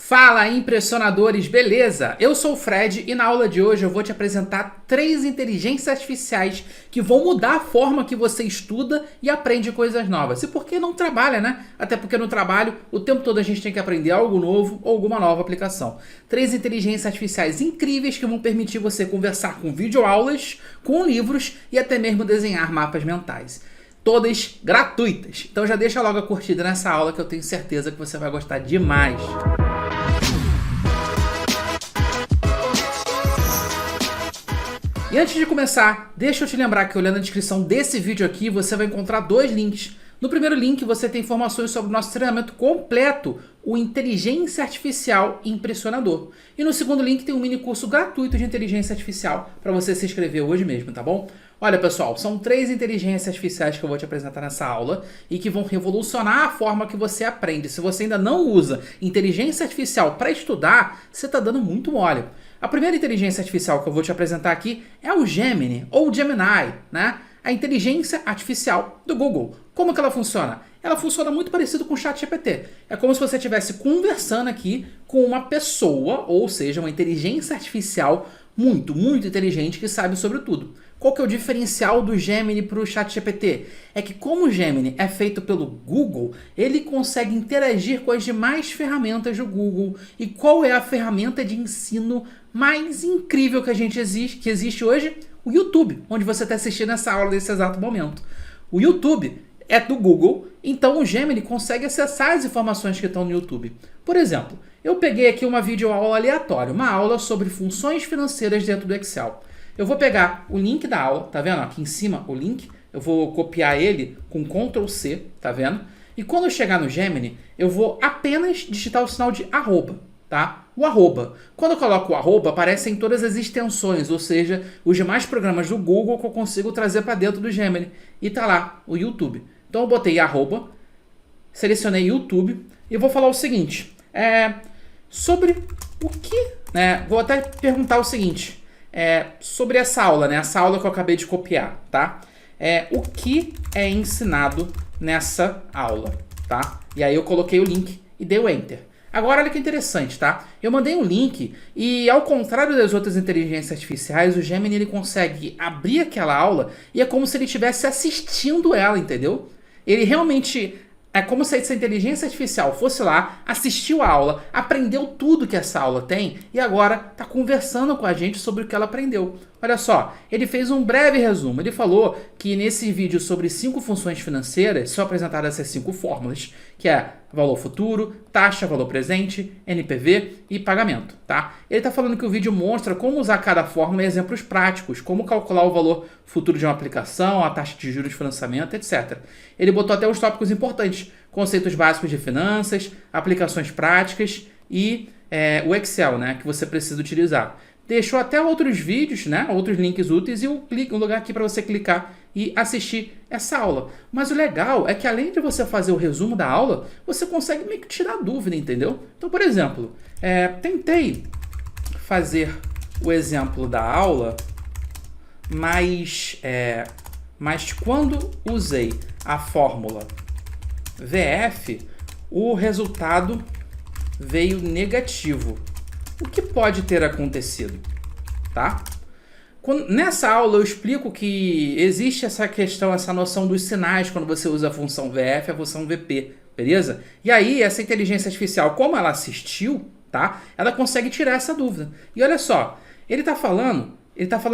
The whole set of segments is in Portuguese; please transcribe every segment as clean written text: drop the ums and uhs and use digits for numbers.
Fala, impressionadores, beleza? Eu sou o Fred e na aula de hoje eu vou te apresentar 3 inteligências artificiais que vão mudar a forma que você estuda e aprende coisas novas. E por que não trabalha, né? Até porque no trabalho o tempo todo a gente tem que aprender algo novo ou alguma nova aplicação. 3 inteligências artificiais incríveis que vão permitir você conversar com videoaulas, com livros e até mesmo desenhar mapas mentais. Todas gratuitas. Então já deixa logo a curtida nessa aula que eu tenho certeza que você vai gostar demais. E antes de começar, deixa eu te lembrar que olhando a descrição desse vídeo aqui, você vai encontrar 2 links. No primeiro link você tem informações sobre o nosso treinamento completo, o Inteligência Artificial Impressionador. E no segundo link tem um mini curso gratuito de Inteligência Artificial para você se inscrever hoje mesmo, tá bom? Olha pessoal, são 3 inteligências artificiais que eu vou te apresentar nessa aula e que vão revolucionar a forma que você aprende. Se você ainda não usa inteligência artificial para estudar, você está dando muito mole. A primeira inteligência artificial que eu vou te apresentar aqui é o Gemini, ou Gemini, né? A inteligência artificial do Google. Como que ela funciona? Ela funciona muito parecido com o ChatGPT. É como se você estivesse conversando aqui com uma pessoa, ou seja, uma inteligência artificial muito inteligente que sabe sobre tudo. Qual que é o diferencial do Gemini para o ChatGPT? É que como o Gemini é feito pelo Google, ele consegue interagir com as demais ferramentas do Google. E qual é a ferramenta de ensino mais incrível que existe hoje? O YouTube, onde você está assistindo essa aula nesse exato momento. O YouTube é do Google, então o Gemini consegue acessar as informações que estão no YouTube. Por exemplo, eu peguei aqui uma videoaula aleatória, uma aula sobre funções financeiras dentro do Excel. Eu vou pegar o link da aula, tá vendo? Aqui em cima o link, eu vou copiar ele com Ctrl C, tá vendo? E quando eu chegar no Gemini, eu vou apenas digitar o sinal de arroba, tá? O arroba. Quando eu coloco o arroba, aparecem todas as extensões, ou seja, os demais programas do Google que eu consigo trazer para dentro do Gemini. E tá lá, o YouTube. Então eu botei arroba, selecionei YouTube e vou falar o seguinte, sobre o que, né? Vou até perguntar o seguinte, sobre essa aula, né? Essa aula que eu acabei de copiar, tá? O que é ensinado nessa aula, tá? E aí eu coloquei o link e dei o Enter. Agora olha que interessante, tá? Eu mandei um link e ao contrário das outras inteligências artificiais, o Gemini ele consegue abrir aquela aula e é como se ele estivesse assistindo ela, entendeu? Ele realmente é como se essa inteligência artificial fosse lá, assistiu a aula, aprendeu tudo que essa aula tem e agora está conversando com a gente sobre o que ela aprendeu. Olha só, ele fez um breve resumo. Ele falou que nesse vídeo sobre 5 funções financeiras são apresentadas essas 5 fórmulas, que é valor futuro, taxa, valor presente, NPV e pagamento, tá? Ele está falando que o vídeo mostra como usar cada fórmula em exemplos práticos, como calcular o valor futuro de uma aplicação, a taxa de juros de financiamento, etc. Ele botou até os tópicos importantes, conceitos básicos de finanças, aplicações práticas e o Excel, né, que você precisa utilizar. Deixou até outros vídeos, né, outros links úteis e um lugar aqui para você clicar e assistir essa aula. Mas o legal é que além de você fazer o resumo da aula, você consegue meio que tirar dúvida, entendeu? Então, por exemplo, tentei fazer o exemplo da aula, mas quando usei a fórmula VF, o resultado veio negativo. O que pode ter acontecido, tá? Nessa aula eu explico que existe essa questão, essa noção dos sinais quando você usa a função VF e a função VP, beleza? E aí essa inteligência artificial, como ela assistiu, tá? Ela consegue tirar essa dúvida. E olha só, ele está falando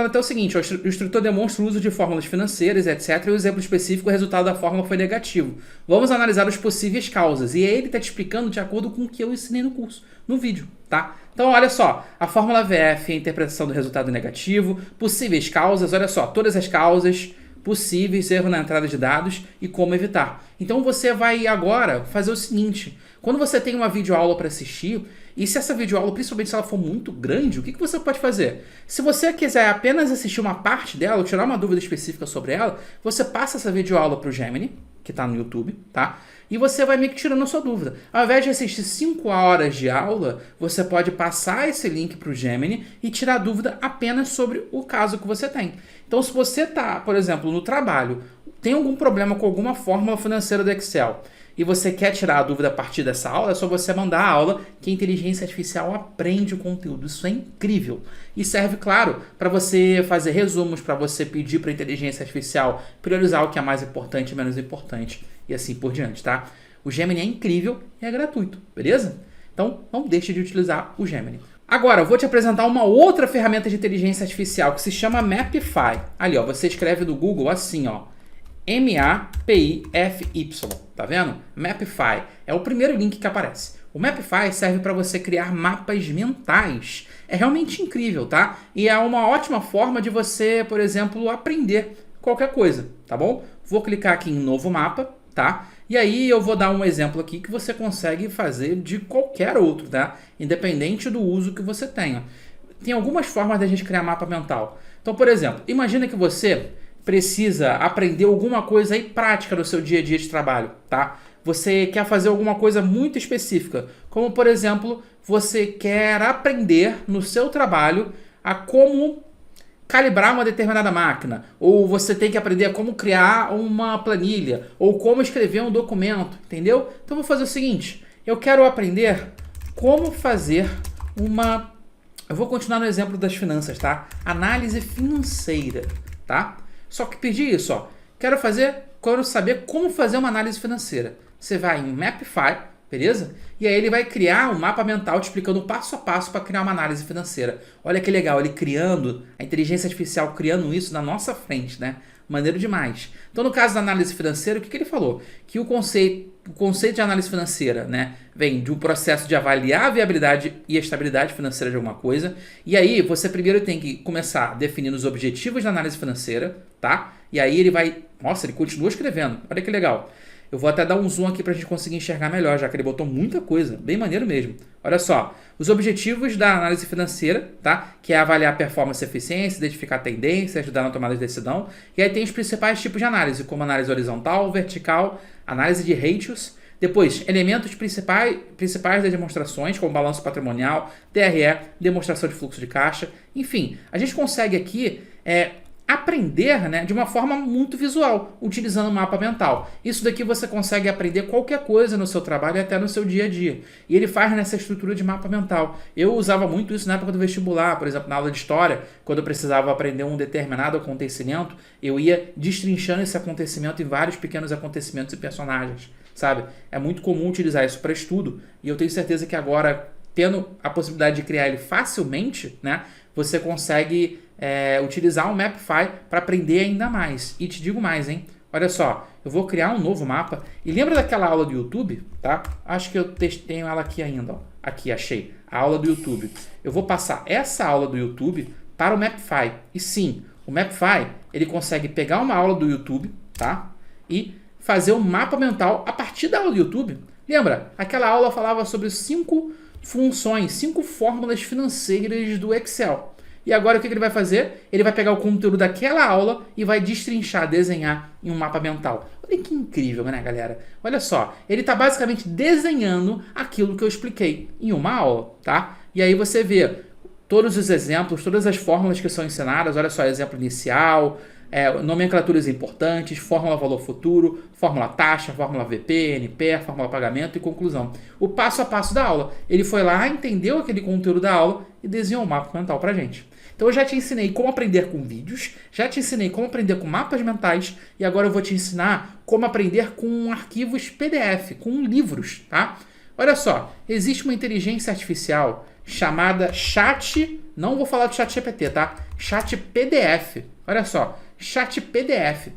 até o seguinte, o instrutor demonstra o uso de fórmulas financeiras, etc. E o exemplo específico, o resultado da fórmula foi negativo. Vamos analisar as possíveis causas. E ele está te explicando de acordo com o que eu ensinei no curso, no vídeo, tá? Então, olha só, a fórmula VF é a interpretação do resultado negativo, possíveis causas, olha só, todas as causas possíveis, erro na entrada de dados e como evitar. Então, você vai agora fazer o seguinte, quando você tem uma videoaula para assistir, e se essa videoaula, principalmente se ela for muito grande, o que você pode fazer? Se você quiser apenas assistir uma parte dela, ou tirar uma dúvida específica sobre ela, você passa essa videoaula para o Gemini, que está no YouTube, tá? E você vai meio que tirando a sua dúvida. Ao invés de assistir 5 horas de aula, você pode passar esse link para o Gemini e tirar dúvida apenas sobre o caso que você tem. Então, se você está, por exemplo, no trabalho, tem algum problema com alguma fórmula financeira do Excel e você quer tirar a dúvida a partir dessa aula, é só você mandar a aula que a inteligência artificial aprende o conteúdo. Isso é incrível. E serve, claro, para você fazer resumos, para você pedir para a inteligência artificial priorizar o que é mais importante e menos importante, e assim por diante, tá? O Gemini é incrível e é gratuito, beleza? Então, não deixe de utilizar o Gemini. Agora, eu vou te apresentar uma outra ferramenta de inteligência artificial que se chama Mapify. Ali, ó, você escreve no Google assim, ó, M-A-P-I-F-Y, tá vendo? Mapify é o primeiro link que aparece. O Mapify serve para você criar mapas mentais. É realmente incrível, tá? E é uma ótima forma de você, por exemplo, aprender qualquer coisa, tá bom? Vou clicar aqui em novo mapa, tá? E aí eu vou dar um exemplo aqui que você consegue fazer de qualquer outro, tá? Independente do uso que você tenha. Tem algumas formas da gente criar mapa mental. Então, por exemplo, imagina que você precisa aprender alguma coisa aí prática no seu dia a dia de trabalho, tá? Você quer fazer alguma coisa muito específica, como por exemplo, você quer aprender no seu trabalho a como calibrar uma determinada máquina, ou você tem que aprender a como criar uma planilha, ou como escrever um documento, entendeu? Então eu vou fazer o seguinte, eu quero aprender como fazer uma... Eu vou continuar no exemplo das finanças, tá? Análise financeira, tá? Só que pedir isso, ó. Quero saber como fazer uma análise financeira. Você vai em Mapify, beleza? E aí ele vai criar um mapa mental te explicando passo a passo para criar uma análise financeira. Olha que legal, ele criando, a inteligência artificial criando isso na nossa frente, né? Maneiro demais. Então, no caso da análise financeira, o que ele falou? Que o conceito de análise financeira, né, vem de um processo de avaliar a viabilidade e a estabilidade financeira de alguma coisa. E aí, você primeiro tem que começar definindo os objetivos da análise financeira, tá? E aí ele vai... Nossa, ele continua escrevendo. Olha que legal. Eu vou até dar um zoom aqui para a gente conseguir enxergar melhor, já que ele botou muita coisa. Bem maneiro mesmo. Olha só, os objetivos da análise financeira, tá? Que é avaliar a performance e eficiência, identificar tendências, ajudar na tomada de decisão. E aí tem os principais tipos de análise, como análise horizontal, vertical, análise de ratios. Depois, elementos principais das demonstrações, como balanço patrimonial, DRE, demonstração de fluxo de caixa. Enfim, a gente consegue aqui... aprender, né, de uma forma muito visual, utilizando o mapa mental. Isso daqui você consegue aprender qualquer coisa no seu trabalho e até no seu dia a dia. E ele faz nessa estrutura de mapa mental. Eu usava muito isso na época do vestibular, por exemplo, na aula de história, quando eu precisava aprender um determinado acontecimento, eu ia destrinchando esse acontecimento em vários pequenos acontecimentos e personagens, sabe? É muito comum utilizar isso para estudo, e eu tenho certeza que agora, tendo a possibilidade de criar ele facilmente, né, você consegue utilizar o Mapify para aprender ainda mais. E te digo mais, hein? Olha só, eu vou criar um novo mapa. E lembra daquela aula do YouTube? Tá? Acho que eu tenho ela aqui ainda. Ó. Aqui, achei. A aula do YouTube. Eu vou passar essa aula do YouTube para o Mapify. E sim, o Mapify, ele consegue pegar uma aula do YouTube, tá? E fazer um mapa mental a partir da aula do YouTube. Lembra? Aquela aula falava sobre 5 funções, 5 fórmulas financeiras do Excel. E agora o que ele vai fazer? Ele vai pegar o conteúdo daquela aula e vai destrinchar, desenhar em um mapa mental. Olha que incrível, né, galera? Olha só, ele está basicamente desenhando aquilo que eu expliquei em uma aula, tá? E aí você vê todos os exemplos, todas as fórmulas que são ensinadas. Olha só, exemplo inicial, nomenclaturas importantes, fórmula valor futuro, fórmula taxa, fórmula VP, NPE, fórmula pagamento e conclusão. O passo a passo da aula. Ele foi lá, entendeu aquele conteúdo da aula e desenhou um mapa mental pra gente. Então eu já te ensinei como aprender com vídeos, já te ensinei como aprender com mapas mentais e agora eu vou te ensinar como aprender com arquivos PDF, com livros, tá? Olha só, existe uma inteligência artificial chamada Chat, não vou falar do Chat GPT, tá? Chat PDF. Olha só, Chat PDF.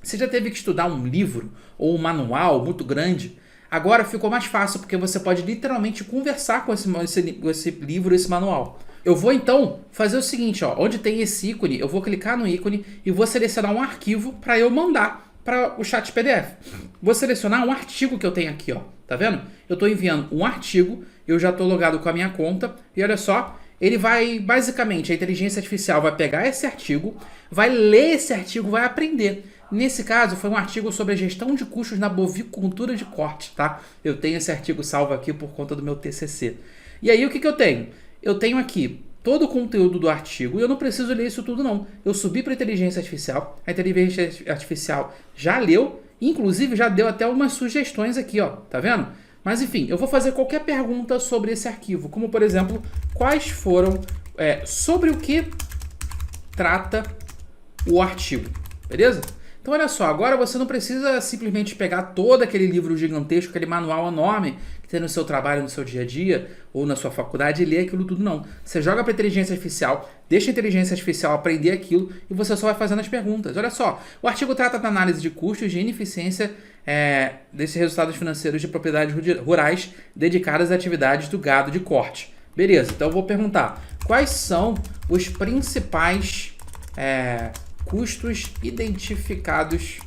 Você já teve que estudar um livro ou um manual muito grande? Agora ficou mais fácil porque você pode literalmente conversar com esse livro, esse manual. Eu vou então fazer o seguinte, ó, onde tem esse ícone, eu vou clicar no ícone e vou selecionar um arquivo para eu mandar para o Chat PDF. Vou selecionar um artigo que eu tenho aqui, ó, tá vendo? Eu estou enviando um artigo, eu já estou logado com a minha conta e olha só, ele vai, basicamente, a inteligência artificial vai pegar esse artigo, vai ler esse artigo, vai aprender. Nesse caso, foi um artigo sobre a gestão de custos na bovicultura de corte, tá? Eu tenho esse artigo salvo aqui por conta do meu TCC. E aí, o que eu tenho? Eu tenho aqui todo o conteúdo do artigo e eu não preciso ler isso tudo, não. Eu subi para a inteligência artificial já leu Inclusive já deu até umas sugestões aqui, ó, tá vendo? Mas enfim, eu vou fazer qualquer pergunta sobre esse arquivo, como por exemplo, quais foram, sobre o que trata o artigo, beleza? Então olha só, agora você não precisa simplesmente pegar todo aquele livro gigantesco, aquele manual enorme que tem no seu trabalho, no seu dia a dia, ou na sua faculdade e ler aquilo tudo, não. Você joga para a inteligência artificial, deixa a inteligência artificial aprender aquilo e você só vai fazendo as perguntas. Olha só, o artigo trata da análise de custos de ineficiência desses resultados financeiros de propriedades rurais dedicadas a atividades do gado de corte. Beleza, então eu vou perguntar, quais são os principais custos identificados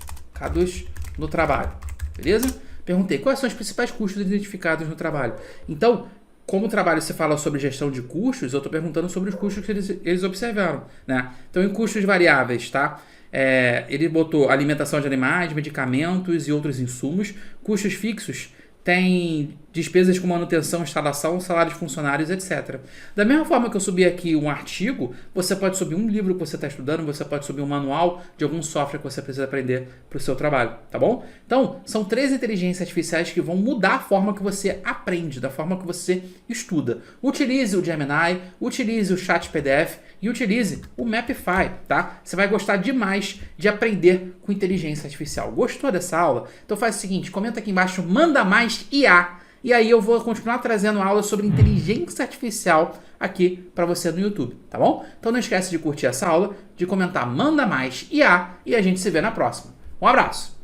no trabalho, beleza? Perguntei, quais são os principais custos identificados no trabalho? Então, como o trabalho se fala sobre gestão de custos, eu estou perguntando sobre os custos que eles observaram, né? Então, em custos variáveis, tá? Ele botou alimentação de animais, medicamentos e outros insumos. Custos fixos tem despesas com manutenção, instalação, salários de funcionários, etc. Da mesma forma que eu subi aqui um artigo, você pode subir um livro que você está estudando, você pode subir um manual de algum software que você precisa aprender para o seu trabalho, tá bom? Então, são 3 inteligências artificiais que vão mudar a forma que você aprende, da forma que você estuda. Utilize o Gemini, utilize o Chat PDF e utilize o Mapify, tá? Você vai gostar demais de aprender com inteligência artificial. Gostou dessa aula? Então faz o seguinte, comenta aqui embaixo, manda mais IA, e aí eu vou continuar trazendo aulas sobre inteligência artificial aqui para você no YouTube, tá bom? Então não esquece de curtir essa aula, de comentar manda mais IA, e a gente se vê na próxima. Um abraço!